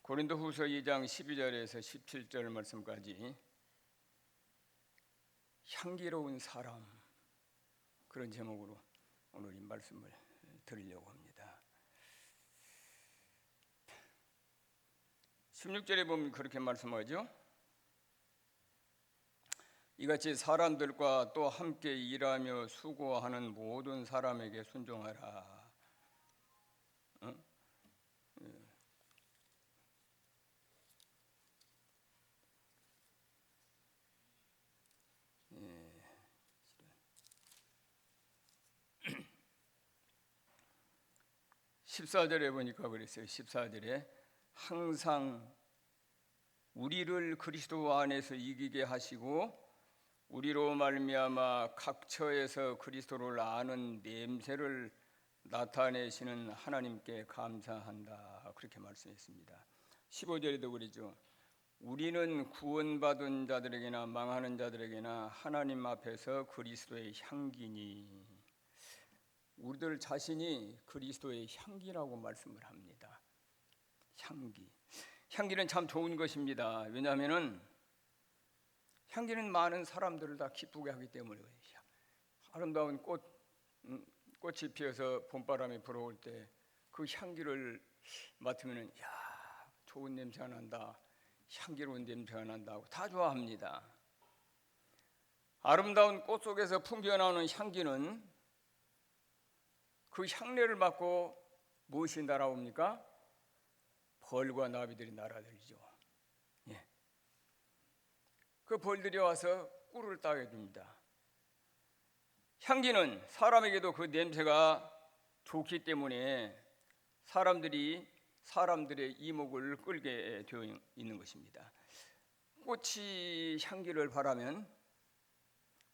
고린도후서 2장 12절에서 17절 말씀까지 향기로운 사람, 그런 제목으로 오늘 이 말씀을 드리려고 합니다. 16절에 보면 그렇게 말씀하죠. 이같이 사람들과 또 함께 일하며 수고하는 모든 사람에게 순종하라. 14절에 보니까 그랬어요. 14절에 항상 우리를 그리스도 안에서 이기게 하시고 우리로 말미암아 각 처에서 그리스도를 아는 냄새를 나타내시는 하나님께 감사한다. 그렇게 말씀했습니다. 15절에도 그러죠. 우리는 구원받은 자들에게나 망하는 자들에게나 하나님 앞에서 그리스도의 향기니. 우리들 자신이 그리스도의 향기라고 말씀을 합니다. 향기. 향기는 참 좋은 것입니다. 왜냐하면 향기는 많은 사람들을 다 기쁘게 하기 때문에 아름다운 꽃이 피어서 봄바람이 불어올 때 그 향기를 맡으면 야, 좋은 냄새가 난다, 향기로운 냄새가 난다고 다 좋아합니다. 아름다운 꽃 속에서 풍겨나오는 향기는 그 향내를 맡고 무엇이 날아옵니까? 벌과 나비들이 날아들죠. 그 벌들이 와서 꿀을 따게 됩니다. 향기는 사람에게도 그 냄새가 좋기 때문에 사람들의 이목을 끌게 되어 있는 것입니다. 꽃이 향기를 바라면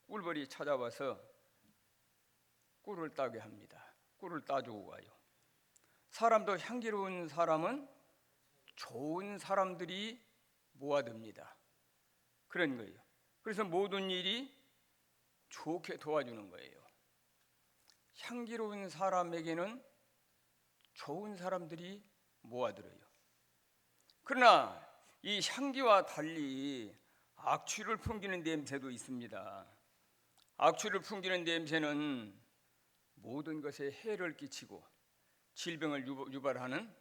꿀벌이 찾아와서 꿀을 따게 합니다. 꿀을 따주고 가요. 사람도 향기로운 사람은 좋은 사람들이 모아듭니다. 그런 거예요. 그래서 모든 일이 좋게 도와주는 거예요. 향기로운 사람에게는 좋은 사람들이 모아들어요. 그러나 이 향기와 달리 악취를 풍기는 냄새도 있습니다. 악취를 풍기는 냄새는 모든 것에 해를 끼치고 질병을 유발하는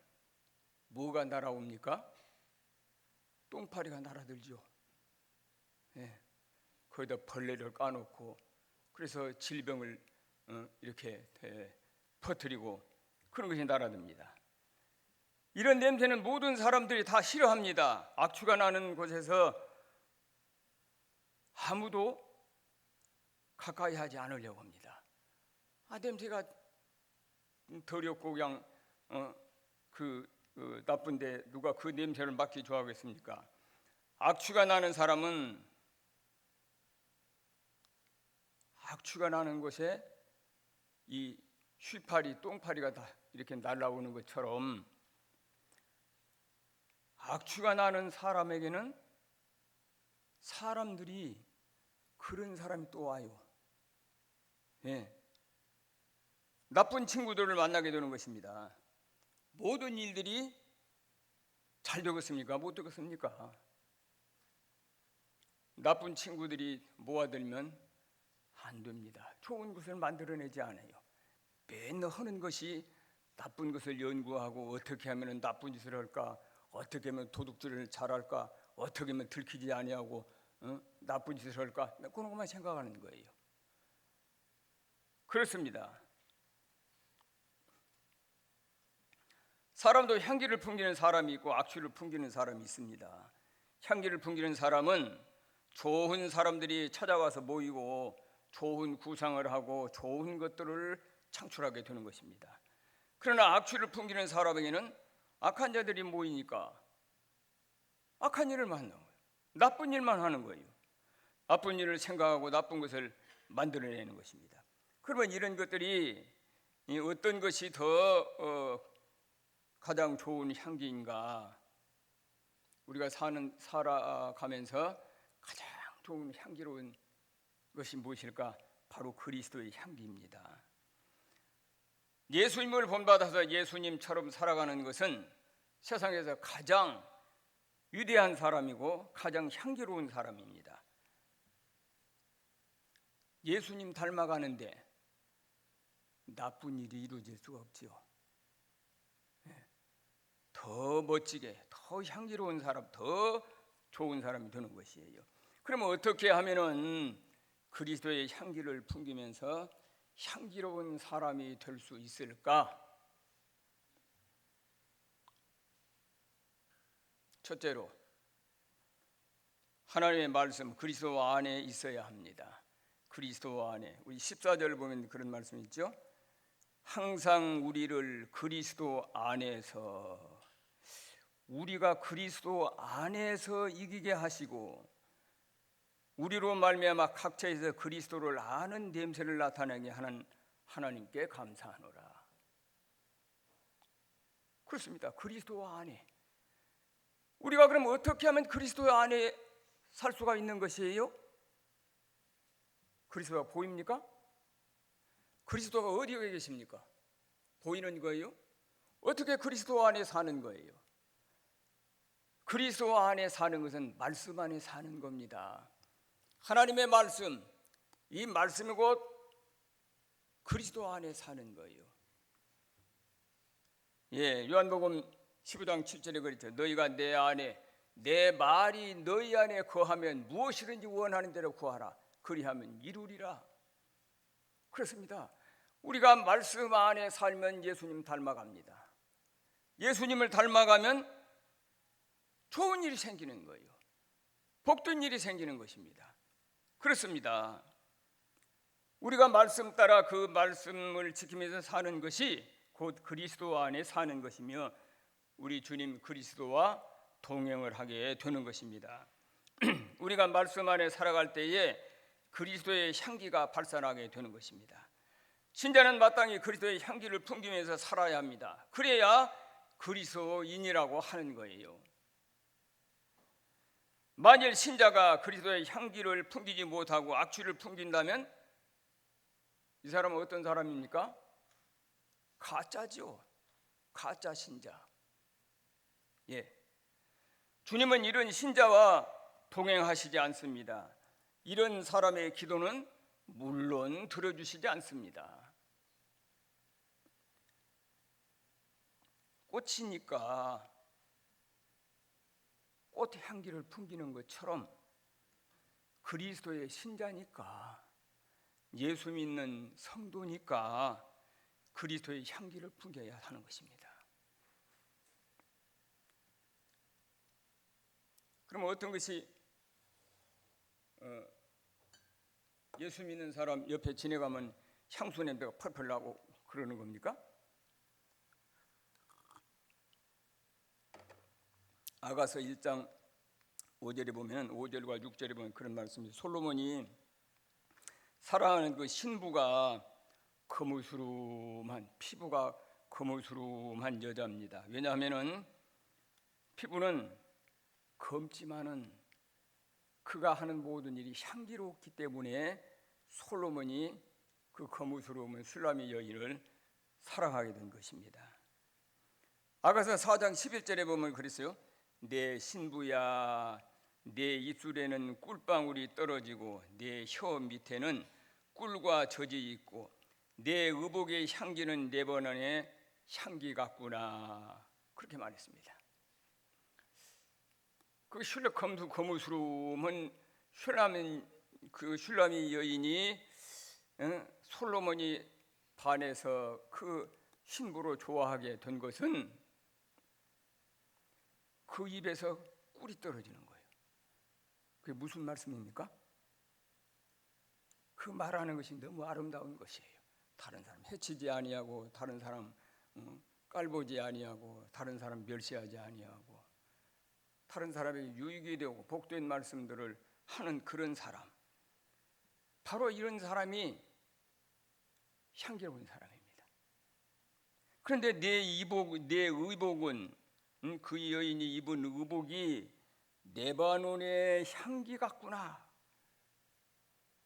뭐가 날아옵니까? 똥파리가 날아들죠. 거기다 벌레를 까놓고 그래서 질병을 이렇게 퍼뜨리고 그런 것이 날아듭니다. 이런 냄새는 모든 사람들이 다 싫어합니다. 악취가 나는 곳에서 아무도 가까이 하지 않으려고 합니다. 냄새가 더럽고 그냥 나쁜데 누가 그 냄새를 맡기 좋아하겠습니까? 악취가 나는 사람은 악취가 나는 곳에 이 쉬파리, 똥파리가 다 이렇게 날아오는 것처럼 악취가 나는 사람에게는 사람들이 그런 사람이 또 와요. 나쁜 친구들을 만나게 되는 것입니다. 모든 일들이 잘 되겠습니까? 못 되겠습니까? 나쁜 친구들이 모아들면 안 됩니다. 좋은 것을 만들어내지 않아요. 맨날 하는 것이 나쁜 것을 연구하고 어떻게 하면 나쁜 짓을 할까, 어떻게 하면 도둑질을 잘할까, 어떻게 하면 들키지 아니하고 나쁜 짓을 할까, 그런 것만 생각하는 거예요. 그렇습니다. 사람도 향기를 풍기는 사람이 있고 악취를 풍기는 사람이 있습니다. 향기를 풍기는 사람은 좋은 사람들이 찾아와서 모이고 좋은 구상을 하고 좋은 것들을 창출하게 되는 것입니다. 그러나 악취를 풍기는 사람에게는 악한 자들이 모이니까 악한 일을 만나는 거예요. 나쁜 일만 하는 거예요. 나쁜 일을 생각하고 나쁜 것을 만들어내는 것입니다. 그러면 이런 것들이 어떤 것이 더 가장 좋은 향기인가? 우리가 살아가면서 가장 좋은 향기로운 것이 무엇일까? 바로 그리스도의 향기입니다. 예수님을 본받아서 예수님처럼 살아가는 것은 세상에서 가장 위대한 사람이고 가장 향기로운 사람입니다. 예수님 닮아가는데 나쁜 일이 이루어질 수가 없지요. 더 멋지게, 더 향기로운 사람, 더 좋은 사람이 되는 것이에요. 그러면 어떻게 하면은 그리스도의 향기를 풍기면서 향기로운 사람이 될 수 있을까? 첫째로 하나님의 말씀 그리스도 안에 있어야 합니다. 그리스도 안에, 우리 14절 보면 그런 말씀이 있죠. 항상 우리를 그리스도 안에서, 우리가 그리스도 안에서 이기게 하시고 우리로 말미암아 각처에서 그리스도를 아는 냄새를 나타내게 하는 하나님께 감사하노라. 그렇습니다. 그리스도 안에. 우리가 그럼 어떻게 하면 그리스도 안에 살 수가 있는 것이에요? 그리스도가 보입니까? 그리스도가 어디에 계십니까? 보이는 거예요? 어떻게 그리스도 안에 사는 거예요? 그리스도 안에 사는 것은 말씀 안에 사는 겁니다. 하나님의 말씀, 이 말씀이 곧 그리스도 안에 사는 거예요. 요한복음 15장 7절에 그랬죠. 너희가 내 안에, 내 말이 너희 안에 거하면 무엇이든지 원하는 대로 구하라. 그리하면 이루리라. 그렇습니다. 우리가 말씀 안에 살면 예수님 닮아갑니다. 예수님을 닮아가면 좋은 일이 생기는 거예요. 복된 일이 생기는 것입니다. 그렇습니다. 우리가 말씀 따라 그 말씀을 지키면서 사는 것이 곧 그리스도 안에 사는 것이며 우리 주님 그리스도와 동행을 하게 되는 것입니다. 우리가 말씀 안에 살아갈 때에 그리스도의 향기가 발산하게 되는 것입니다. 신자는 마땅히 그리스도의 향기를 풍기면서 살아야 합니다. 그래야 그리스도인이라고 하는 거예요. 만일 신자가 그리스도의 향기를 풍기지 못하고 악취를 풍긴다면 이 사람은 어떤 사람입니까? 가짜죠. 가짜 신자. 주님은 이런 신자와 동행하시지 않습니다. 이런 사람의 기도는 물론 들어주시지 않습니다. 꽃이니까 꽃 향기를 풍기는 것처럼 그리스도의 신자니까, 예수 믿는 성도니까 그리스도의 향기를 풍겨야 하는 것입니다. 그럼 어떤 것이 예수 믿는 사람 옆에 지나가면 향수 냄새가 펄펄 나고 그러는 겁니까? 아가서 1장 5절에 보면 5절과 6절에 보면 그런 말씀이, 솔로몬이 사랑하는 그 신부가 거무스름한, 피부가 거무스름한 여자입니다. 왜냐하면은 피부는 검지만은 그가 하는 모든 일이 향기롭기 때문에 솔로몬이 그 거무스름한 술라미 여인을 사랑하게 된 것입니다. 아가서 4장 11절에 보면 그랬어요. 내 신부야, 내 입술에는 꿀방울이 떨어지고 내 혀 밑에는 꿀과 젖이 있고 내 의복의 향기는 레바논의 향기 같구나. 그렇게 말했습니다. 그 거무스름은 슐라미 여인이 솔로몬이 반해서 그 신부로 좋아하게 된 것은 그 입에서 꿀이 떨어지는 거예요. 그게 무슨 말씀입니까? 그 말하는 것이 너무 아름다운 것이에요. 다른 사람 해치지 아니하고, 다른 사람 깔보지 아니하고, 다른 사람 멸시하지 아니하고, 다른 사람에게 유익이 되고 복된 말씀들을 하는 그런 사람, 바로 이런 사람이 향기로운 사람입니다. 그런데 내 의복은, 그 여인이 입은 의복이 레바논의 향기 같구나.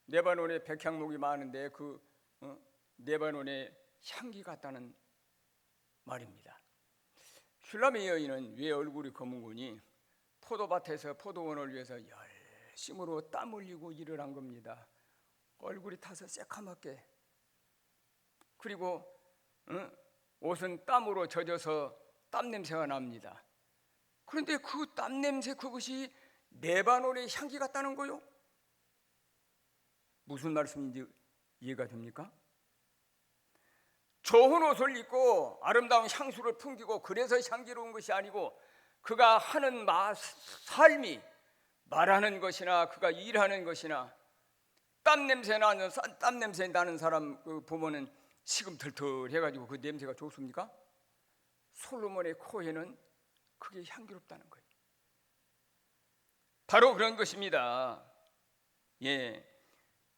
레바논에 백향목이 많은데 그 레바논의 향기 같다는 말입니다. 슐라미 여인은 왜 얼굴이 검은 거니? 포도밭에서 포도원을 위해서 열심으로 땀 흘리고 일을 한 겁니다. 얼굴이 타서 새카맣게, 그리고 옷은 땀으로 젖어서 땀 냄새가 납니다. 그런데 그 땀 냄새, 그것이 레바논의 향기 같다는 거요. 무슨 말씀인지 이해가 됩니까? 좋은 옷을 입고 아름다운 향수를 풍기고 그래서 향기로운 것이 아니고, 그가 하는 삶이, 말하는 것이나 그가 일하는 것이나, 땀 냄새 나는 사람 보면은 시금털털 해가지고 그 냄새가 좋습니까? 솔로몬의 코에는 그게 향기롭다는 거예요. 바로 그런 것입니다. 예,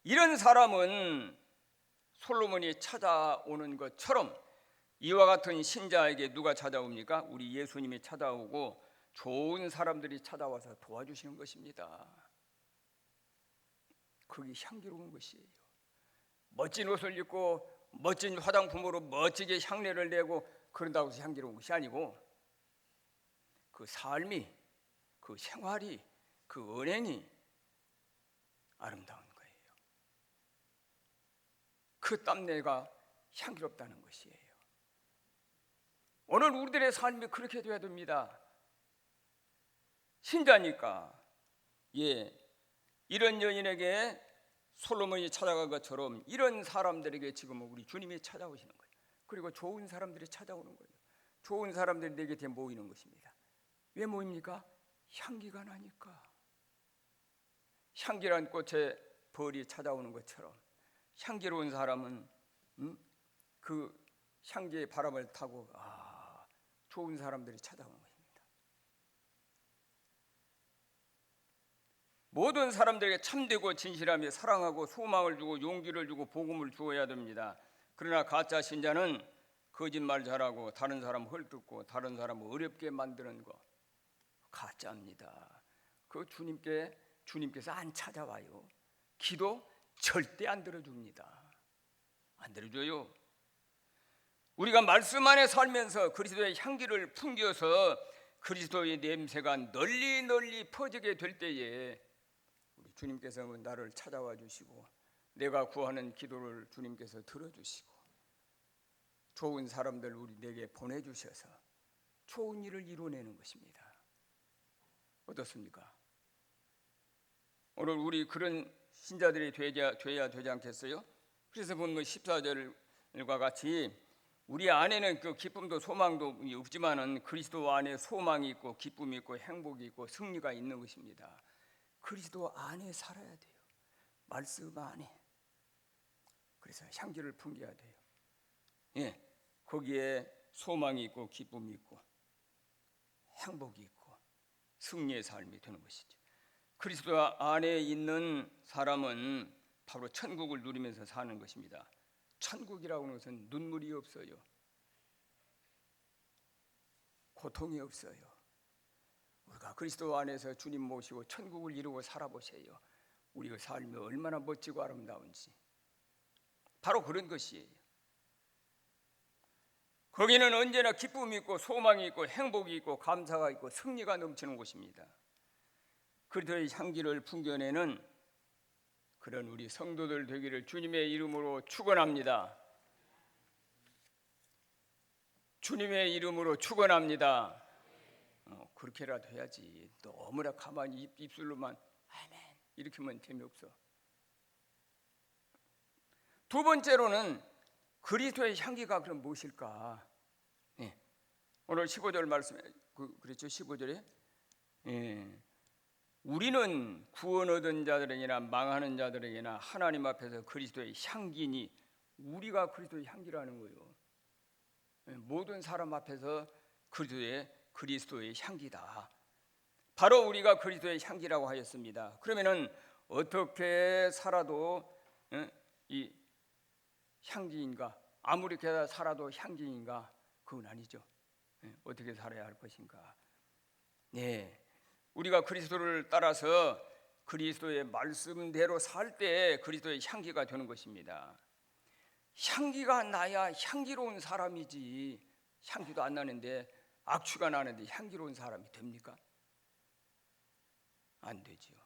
이런 사람은 솔로몬이 찾아오는 것처럼 이와 같은 신자에게 누가 찾아옵니까? 우리 예수님이 찾아오고 좋은 사람들이 찾아와서 도와주시는 것입니다. 그게 향기로운 것이에요. 멋진 옷을 입고 멋진 화장품으로 멋지게 향내를 내고 그런다고 해서 향기로운 것이 아니고, 그 삶이, 그 생활이, 그 은행이 아름다운 거예요. 그 땀내가 향기롭다는 것이에요. 오늘 우리들의 삶이 그렇게 되어야 됩니다. 신자니까. 이런 여인에게 솔로몬이 찾아간 것처럼 이런 사람들에게 지금 우리 주님이 찾아오시는 거예요. 그리고 좋은 사람들이 찾아오는 거예요. 좋은 사람들이 내 곁에 모이는 것입니다. 왜 모입니까? 향기가 나니까. 향기란 꽃에 벌이 찾아오는 것처럼 향기로운 사람은 그 향기의 바람을 타고 좋은 사람들이 찾아오는 것입니다. 모든 사람들에게 참되고 진실하며 사랑하고 소망을 주고 용기를 주고 복음을 주어야 됩니다. 그러나 가짜 신자는 거짓말 잘하고 다른 사람 헐뜯고 다른 사람 어렵게 만드는 거 가짜입니다. 그 주님께서 안 찾아와요. 기도 절대 안 들어줍니다. 안 들어줘요. 우리가 말씀 안에 살면서 그리스도의 향기를 풍겨서 그리스도의 냄새가 널리 퍼지게 될 때에 우리 주님께서 나를 찾아와 주시고 내가 구하는 기도를 주님께서 들어주시고 좋은 사람들 우리 내게 보내주셔서 좋은 일을 이루어내는 것입니다. 어떻습니까? 오늘 우리 그런 신자들이 돼야 되지 않겠어요? 그래서 보면 14절과 같이 우리 안에는 그 기쁨도 소망도 없지만은 그리스도 안에 소망이 있고 기쁨이 있고 행복이 있고 승리가 있는 것입니다. 그리스도 안에 살아야 돼요. 말씀 안에. 그래서 향기를 풍겨야 돼요. 거기에 소망이 있고 기쁨이 있고 행복이 있고 승리의 삶이 되는 것이죠. 그리스도 안에 있는 사람은 바로 천국을 누리면서 사는 것입니다. 천국이라고 하는 것은 눈물이 없어요. 고통이 없어요. 우리가 그리스도 안에서 주님 모시고 천국을 이루고 살아보세요. 우리의 삶이 얼마나 멋지고 아름다운지. 바로 그런 것이에요. 거기는 언제나 기쁨이 있고 소망이 있고 행복이 있고 감사가 있고 승리가 넘치는 곳입니다. 그리스도의 향기를 풍겨내는 그런 우리 성도들 되기를 주님의 이름으로 축원합니다. 주님의 이름으로 축원합니다. 그렇게라도 해야지. 너무나 가만히 입술로만 아멘 이렇게 하면 재미없어. 두 번째로는 그리스도의 향기가 그럼 무엇일까? 오늘 15절 말씀에 그랬죠. 15절에 우리는 구원 얻은 자들에게나 망하는 자들에게나 하나님 앞에서 그리스도의 향기니. 우리가 그리스도의 향기라는 거예요. 모든 사람 앞에서 그리스도의 향기다. 바로 우리가 그리스도의 향기라고 하였습니다. 그러면은 어떻게 살아도 이 향기인가? 아무리 살아도 향기인가? 그건 아니죠. 어떻게 살아야 할 것인가? 우리가 그리스도를 따라서 그리스도의 말씀대로 살 때 그리스도의 향기가 되는 것입니다. 향기가 나야 향기로운 사람이지. 향기도 안 나는데 악취가 나는데 향기로운 사람이 됩니까? 안 되지요.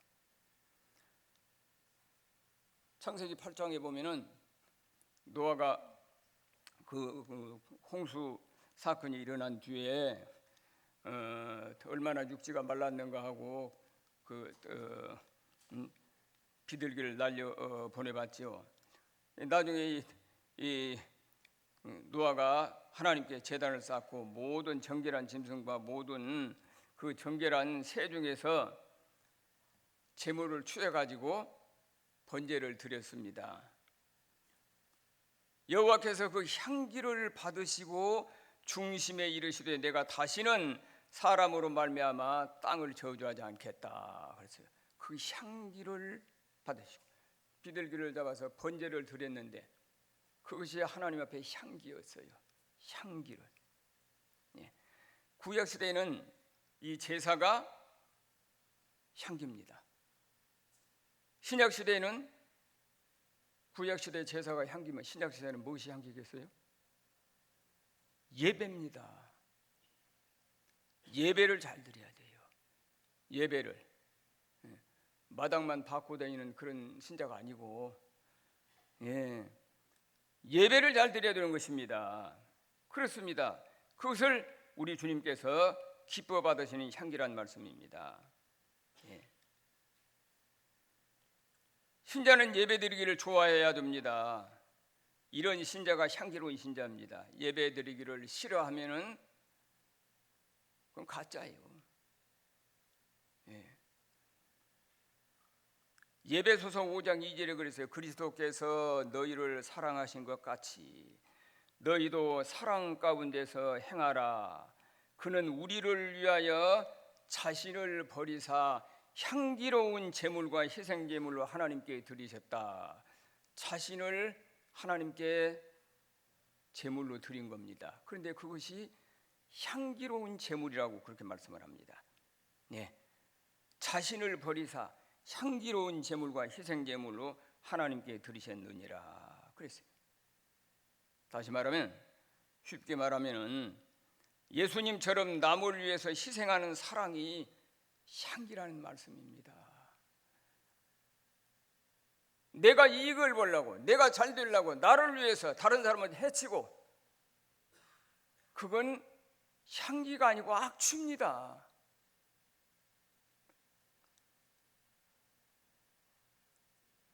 창세기 8장에 보면은 노아가 그 홍수 사건이 일어난 뒤에 얼마나 육지가 말랐는가 하고 비둘기를 날려 보내봤죠. 나중에 이 노아가 하나님께 제단을 쌓고 모든 정결한 짐승과 모든 그 정결한 새 중에서 제물을 취해 가지고 번제를 드렸습니다. 여호와께서 그 향기를 받으시고 중심에 이르시되 내가 다시는 사람으로 말미암아 땅을 저주하지 않겠다 그랬어요. 그 향기를 받으시고 비둘기를 잡아서 번제를 드렸는데 그것이 하나님 앞에 향기였어요. 향기를. 구약 시대에는 이 제사가 향기입니다. 신약 시대에는 구약 시대 제사가 향기면 신약 시대는 무엇이 향기겠어요? 예배입니다. 예배를 잘 드려야 돼요. 예배를 마당만 받고 다니는 그런 신자가 아니고 예배를 잘 드려야 되는 것입니다. 그렇습니다. 그것을 우리 주님께서 기뻐 받으시는 향기란 말씀입니다. 신자는 예배드리기를 좋아해야 됩니다. 이런 신자가 향기로운 신자입니다. 예배드리기를 싫어하면은 그건 가짜예요. 예배소서 5장 2절에 그랬어요. 그리스도께서 너희를 사랑하신 것 같이 너희도 사랑 가운데서 행하라. 그는 우리를 위하여 자신을 버리사 향기로운 제물과 희생 제물로 하나님께 드리셨다. 자신을 하나님께 제물로 드린 겁니다. 그런데 그것이 향기로운 제물이라고 그렇게 말씀을 합니다. 자신을 버리사 향기로운 제물과 희생 제물로 하나님께 드리셨느니라 그랬어요. 다시 말하면 쉽게 말하면은 예수님처럼 남을 위해서 희생하는 사랑이 향기라는 말씀입니다. 내가 이익을 보려고 내가 잘 되려고 나를 위해서 다른 사람을 해치고 그건 향기가 아니고 악취입니다.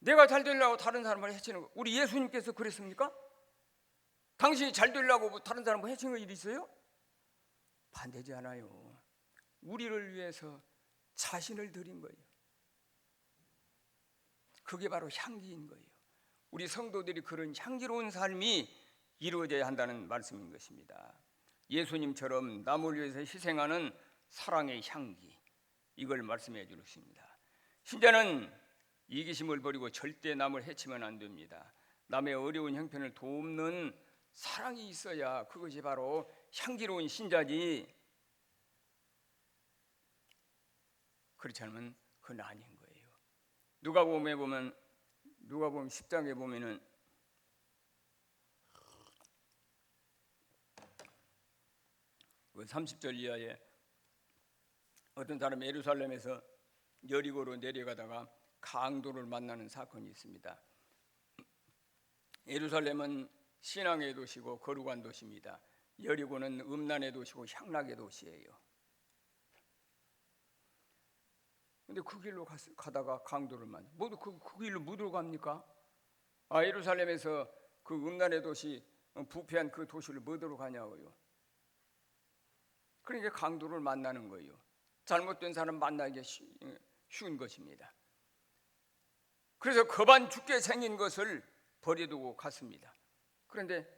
내가 잘 되려고 다른 사람을 해치는 거 우리 예수님께서 그랬습니까? 당신이 잘 되려고 다른 사람을 해치는 일이 있어요? 반대지 않아요. 우리를 위해서 자신을 드린 거예요. 그게 바로 향기인 거예요. 우리 성도들이 그런 향기로운 삶이 이루어져야 한다는 말씀인 것입니다. 예수님처럼 남을 위해서 희생하는 사랑의 향기, 이걸 말씀해 주십니다. 신자는 이기심을 버리고 절대 남을 해치면 안 됩니다. 남의 어려운 형편을 돕는 사랑이 있어야 그것이 바로 향기로운 신자지. 그렇지 않으면 그건 아닌 거예요. 누가복음에 10장에 보면은 그 30절 이하에 어떤 사람이 예루살렘에서 여리고로 내려가다가 강도를 만나는 사건이 있습니다. 예루살렘은 신앙의 도시고 거룩한 도시입니다. 여리고는 음란의 도시고 향락의 도시예요. 근데 그 길로 가다가 강도를 만나. 모두 그 길로 무엇으로 갑니까? 예루살렘에서 그 음란의 도시, 부패한 그 도시를 무엇으로 가냐고요. 그러니까 강도를 만나는 거예요. 잘못된 사람 만나기 쉬운 것입니다. 그래서 겁안 죽게 생긴 것을 버려두고 갔습니다. 그런데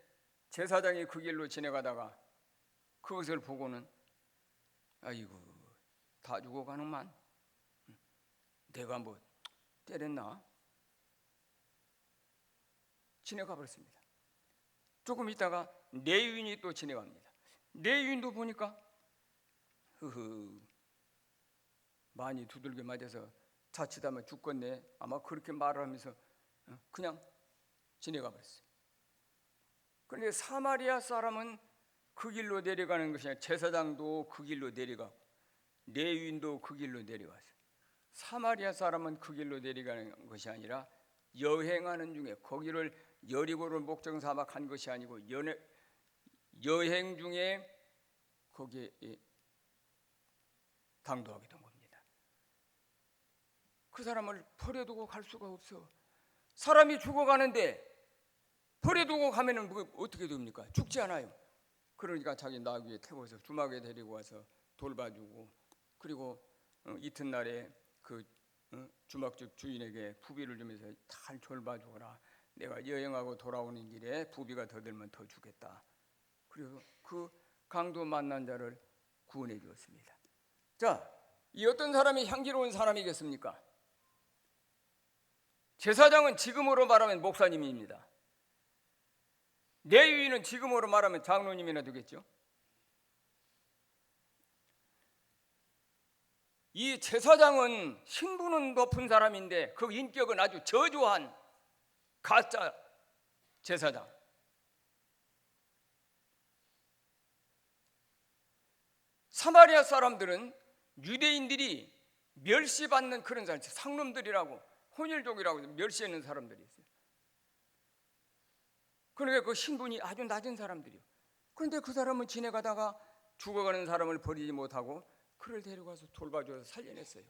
제사장이 그 길로 지나가다가 그것을 보고는 아이고 다 죽어가는만 내가 뭐 때렸나? 지나가 버렸습니다. 조금 있다가 레위인이 또 지나갑니다. 레위인도 보니까 많이 두들겨 맞아서 자칫하면 죽겠네 아마 그렇게 말을 하면서 그냥 지나가 버렸어요. 그런데 사마리아 사람은 그 길로 내려가는 것이 아니라 제사장도 그 길로 내려가고 레위인도 그 길로 내려왔어요. 사마리아 사람은 그 길로 내려가는 것이 아니라 여행하는 중에 거기를 여리고를 목적 삼아 간 것이 아니고 여행 중에 거기에 당도하게 된 겁니다. 그 사람을 버려두고 갈 수가 없어. 사람이 죽어가는데 버려두고 가면은 어떻게 됩니까? 죽지 않아요. 그러니까 자기 나귀에 태워서 주막에 데리고 와서 돌봐주고, 그리고 이튿날에 그 주막집 주인에게 부비를 주면서 잘 돌봐주거라. 내가 여행하고 돌아오는 길에 부비가 더 들면 더 주겠다. 그리고 그 강도 만난 자를 구원해 주었습니다. 자, 이 어떤 사람이 향기로운 사람이겠습니까? 제사장은 지금으로 말하면 목사님입니다. 레위인은 지금으로 말하면 장로님이나 되겠죠. 이 제사장은 신분은 높은 사람인데 그 인격은 아주 저조한 가짜 제사장. 사마리아 사람들은 유대인들이 멸시받는 그런 사람, 상놈들이라고, 혼혈족이라고 멸시하는 사람들이 있어요. 그러니까 그 신분이 아주 낮은 사람들이요. 그런데 그 사람은 지내가다가 죽어가는 사람을 버리지 못하고 그를 데려가서 돌봐줘서 살려냈어요.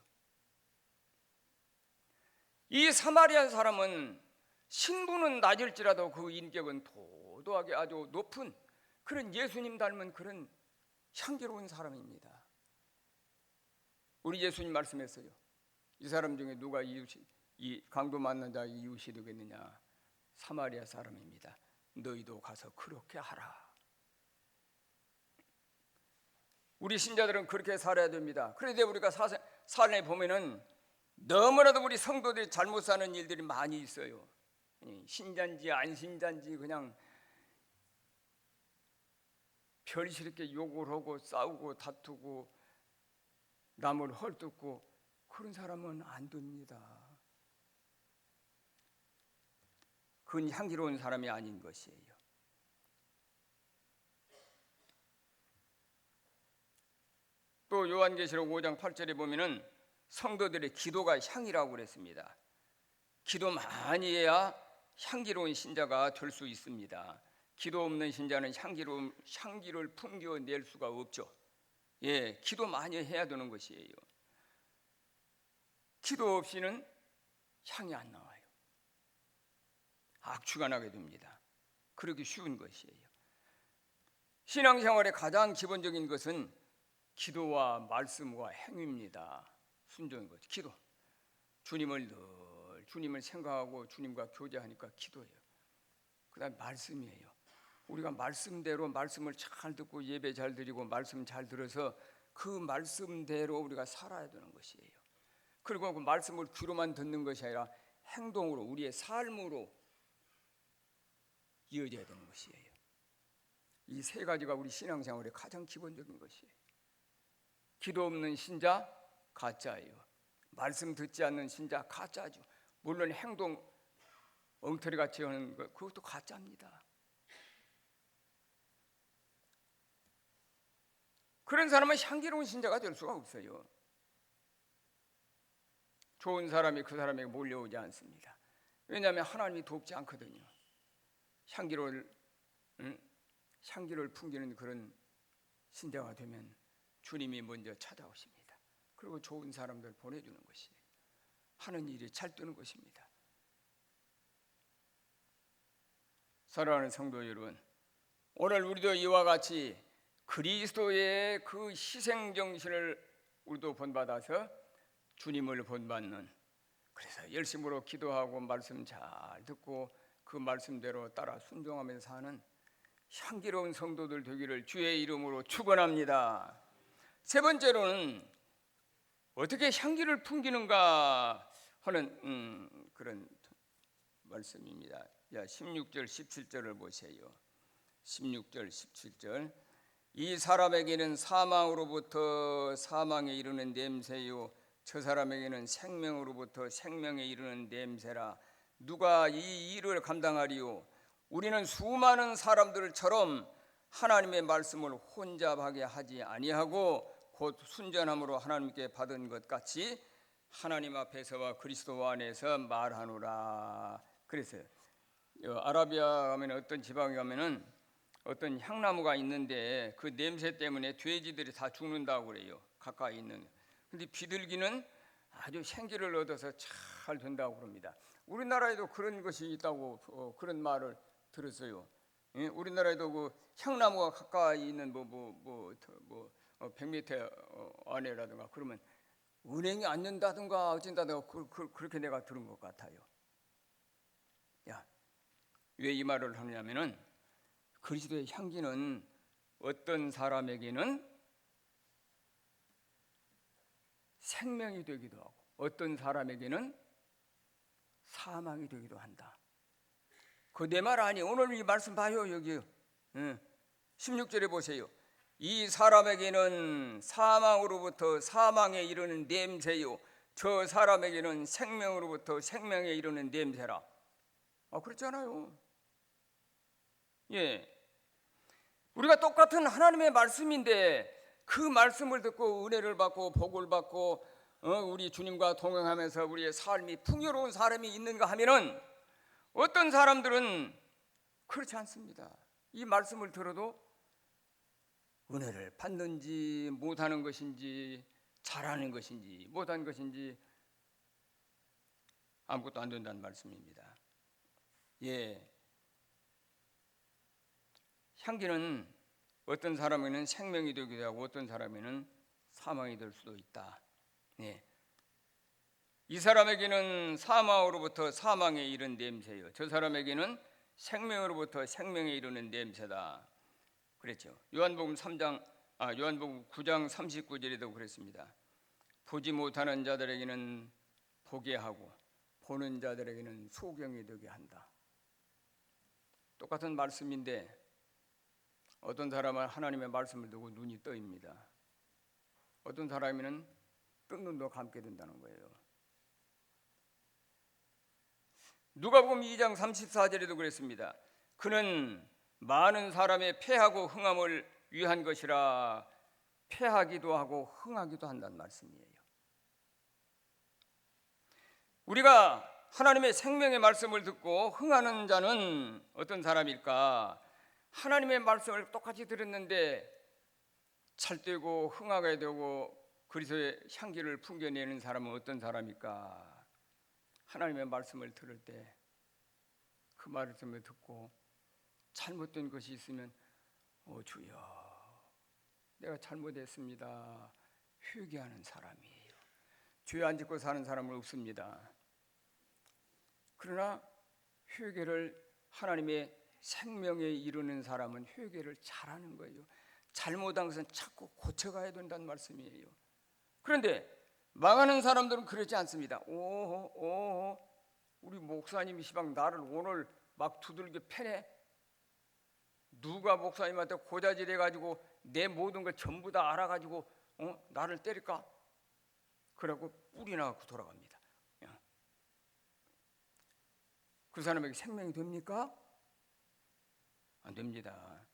이 사마리아 사람은 신분은 낮을지라도 그 인격은 도도하게 아주 높은 그런 예수님 닮은 그런 향기로운 사람입니다. 우리 예수님 말씀했어요. 이 사람 중에 누가 이 강도 만난 자 이웃이 되겠느냐? 사마리아 사람입니다. 너희도 가서 그렇게 하라. 우리 신자들은 그렇게 살아야 됩니다. 그런데 우리가 삶에 보면은 너무나도 우리 성도들이 잘못 사는 일들이 많이 있어요. 신자인지 안 신자인지 그냥 별시럽게 욕을 하고 싸우고 다투고 남을 헐뜯고 그런 사람은 안 됩니다. 그건 향기로운 사람이 아닌 것이에요. 또 요한계시록 5장 8절에 보면은 성도들의 기도가 향이라고 그랬습니다. 기도 많이 해야 향기로운 신자가 될 수 있습니다. 기도 없는 신자는 향기를 풍겨낼 수가 없죠. 예, 기도 많이 해야 되는 것이에요. 기도 없이는 향이 안 나와요. 악취가 나게 됩니다. 그러기 쉬운 것이에요. 신앙생활의 가장 기본적인 것은 기도와 말씀과 행위입니다. 순종인 거죠. 기도. 주님을 생각하고 주님과 교제하니까 기도예요. 그다음에 말씀이에요. 우리가 말씀대로 말씀을 잘 듣고 예배 잘 드리고 말씀 잘 들어서 그 말씀대로 우리가 살아야 되는 것이에요. 그리고 그 말씀을 귀로만 듣는 것이 아니라 행동으로 우리의 삶으로 이어져야 되는 것이에요. 이 세 가지가 우리 신앙생활의 가장 기본적인 것이에요. 기도 없는 신자 가짜예요. 말씀 듣지 않는 신자 가짜죠. 물론 행동 엉터리같이 하는 것 그것도 가짜입니다. 그런 사람은 향기로운 신자가 될 수가 없어요. 좋은 사람이 그 사람에게 몰려오지 않습니다. 왜냐하면 하나님이 돕지 않거든요. 향기를 풍기는 그런 신자가 되면 주님이 먼저 찾아오십니다. 그리고 좋은 사람들 보내주는 것이에요. 하는 일이 잘 되는 것입니다. 사랑하는 성도 여러분, 오늘 우리도 이와 같이 그리스도의 그 희생 정신을 우리도 본받아서 주님을 본받는, 그래서 열심으로 기도하고 말씀 잘 듣고 그 말씀대로 따라 순종하면서 사는 향기로운 성도들 되기를 주의 이름으로 축원합니다. 세 번째로는 어떻게 향기를 풍기는가 하는 그런 말씀입니다. 16절 17절을 보세요. 16절 17절 이 사람에게는 사망으로부터 사망에 이르는 냄새요 저 사람에게는 생명으로부터 생명에 이르는 냄새라. 누가 이 일을 감당하리요? 우리는 수많은 사람들처럼 하나님의 말씀을 혼잡하게 하지 아니하고 곧 순전함으로 하나님께 받은 것 같이 하나님 앞에서와 그리스도 안에서 말하노라. 그래서 아라비아 가면 어떤 지방에 가면은 어떤 향나무가 있는데 그 냄새 때문에 돼지들이 다 죽는다고 그래요. 가까이 있는. 근데 비둘기는 아주 생기를 얻어서 잘 된다고 그럽니다. 우리나라에도 그런 것이 있다고 그런 말을 들었어요. 예? 우리나라에도 그 향나무가 가까이 있는 100m 안에라든가 그러면 은행이 안 된다든가 어쩐다든가 그렇게 내가 들은 것 같아요. 야, 왜 이 말을 하냐면은 그리스도의 향기는 어떤 사람에게는 생명이 되기도 하고 어떤 사람에게는 사망이 되기도 한다. 그 내 말 아니. 오늘 이 말씀 봐요. 여기 16절에 보세요. 이 사람에게는 사망으로부터 사망에 이르는 냄새요 저 사람에게는 생명으로부터 생명에 이르는 냄새라. 그렇잖아요. 예, 우리가 똑같은 하나님의 말씀인데 그 말씀을 듣고 은혜를 받고 복을 받고 우리 주님과 동행하면서 우리의 삶이 풍요로운 사람이 있는가 하면은 어떤 사람들은 그렇지 않습니다. 이 말씀을 들어도 은혜를 받는지 못하는 것인지 잘하는 것인지 못하는 것인지 아무것도 안 된다는 말씀입니다. 예, 향기는 어떤 사람에게는 생명이 되기도 하고 어떤 사람에게는 사망이 될 수도 있다. 예. 이 사람에게는 사망으로부터 사망에 이른 냄새요 저 사람에게는 생명으로부터 생명에 이르는 냄새다. 그랬죠. 요한복음 9장 39절에도 그랬습니다. 보지 못하는 자들에게는 보게 하고 보는 자들에게는 소경이 되게 한다. 똑같은 말씀인데 어떤 사람은 하나님의 말씀을 듣고 눈이 떠입니다. 어떤 사람에는 뜬 눈도 감게 된다는 거예요. 누가복음 2장 34절에도 그랬습니다. 그는 많은 사람의 패하고 흥함을 위한 것이라 패하기도 하고 흥하기도 한다는 말씀이에요. 우리가 하나님의 생명의 말씀을 듣고 흥하는 자는 어떤 사람일까? 하나님의 말씀을 똑같이 들었는데 찰되고 흥하게 되고 그리스도의 향기를 풍겨내는 사람은 어떤 사람일까? 하나님의 말씀을 들을 때 그 말씀을 듣고 잘못된 것이 있으면 주여 내가 잘못했습니다 회개하는 사람이에요. 죄 안 짓고 사는 사람은 없습니다. 그러나 회개를 하나님의 생명에 이르는 사람은 회개를 잘하는 거예요. 잘못한 것은 자꾸 고쳐가야 된다는 말씀이에요. 그런데 망하는 사람들은 그렇지 않습니다. 우리 목사님이 시방 나를 오늘 막 두들겨 패네. 누가 목사님한테 고자질 해가지고 내 모든 걸 전부 다 알아가지고 나를 때릴까? 그러고 뿔이 나고 돌아갑니다. 그 사람에게 생명이 됩니까? 안 됩니다.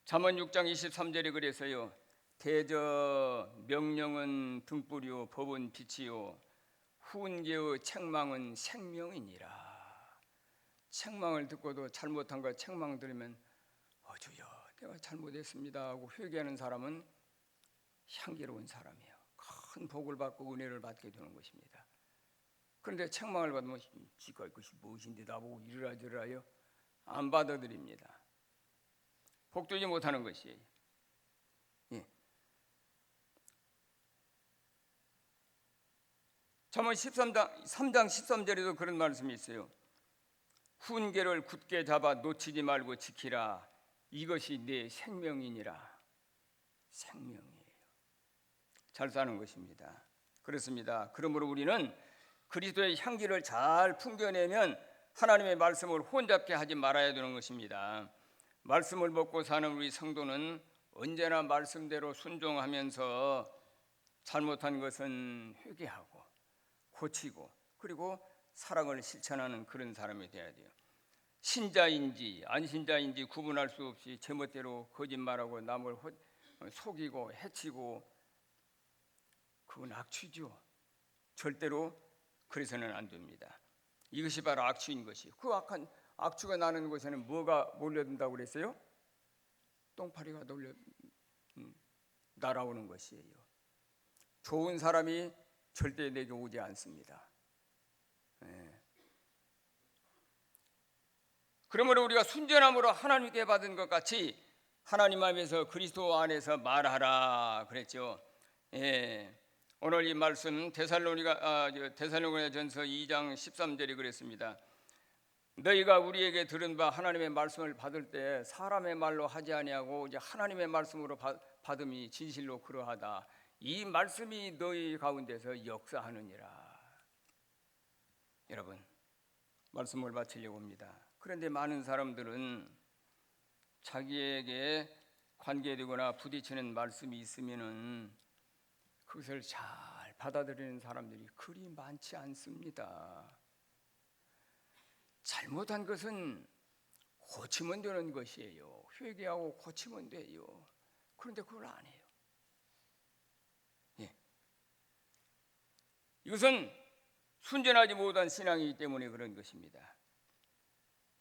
잠언 6장 23절에 그래서요. 대저 명령은 등불이요 법은 빛이요 훈계의 책망은 생명이니라. 책망을 듣고도 잘못한 거 책망 들으면 주여 내가 잘못했습니다 하고 회개하는 사람은 향기로운 사람이에요. 큰 복을 받고 은혜를 받게 되는 것입니다. 그런데 책망을 받으면 지가 것이 무엇인데 나보고 이러라 저러라요? 안 받아들입니다. 복되지 못하는 것이에요. 예. 잠언 3장 13절에도 그런 말씀이 있어요. 훈계를 굳게 잡아 놓치지 말고 지키라. 이것이 내 생명이니라. 생명이에요. 잘 사는 것입니다. 그렇습니다. 그러므로 우리는 그리스도의 향기를 잘 풍겨내면 하나님의 말씀을 혼잡게 하지 말아야 되는 것입니다. 말씀을 먹고 사는 우리 성도는 언제나 말씀대로 순종하면서 잘못한 것은 회개하고 고치고 그리고 사랑을 실천하는 그런 사람이 되어야 돼요. 신자인지 안 신자인지 구분할 수 없이 제멋대로 거짓말하고 남을 속이고 해치고, 그건 악취죠. 절대로 그래서는 안 됩니다. 이것이 바로 악취인 것이. 그 악한 악취가 나는 곳에는 뭐가 몰려든다고 그랬어요? 똥파리가 날아오는 것이에요. 좋은 사람이 절대 내게 오지 않습니다. 그러므로 우리가 순전함으로 하나님께 받은 것 같이 하나님 앞에서 그리스도 안에서 말하라 그랬죠. 오늘 이 말씀 데살로니가전서 2장 13절이 그랬습니다. 너희가 우리에게 들은 바 하나님의 말씀을 받을 때 사람의 말로 하지 아니하고 이제 하나님의 말씀으로 받음이 진실로 그러하다. 이 말씀이 너희 가운데서 역사하느니라. 여러분, 말씀을 마치려고 합니다. 그런데 많은 사람들은 자기에게 관계되거나 부딪히는 말씀이 있으면은 그것을 잘 받아들이는 사람들이 그리 많지 않습니다. 잘못한 것은 고치면 되는 것이에요. 회개하고 고치면 돼요. 그런데 그걸 안 해요. 이것은 순전하지 못한 신앙이기 때문에 그런 것입니다.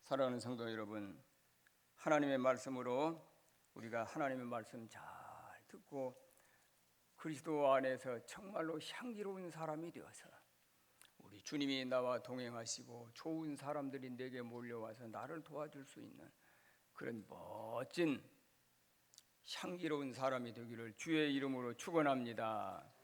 사랑하는 성도 여러분, 하나님의 말씀으로 우리가 하나님의 말씀 잘 듣고 그리스도 안에서 정말로 향기로운 사람이 되어서 우리 주님이 나와 동행하시고 좋은 사람들이 내게 몰려와서 나를 도와줄 수 있는 그런 멋진 향기로운 사람이 되기를 주의 이름으로 축원합니다.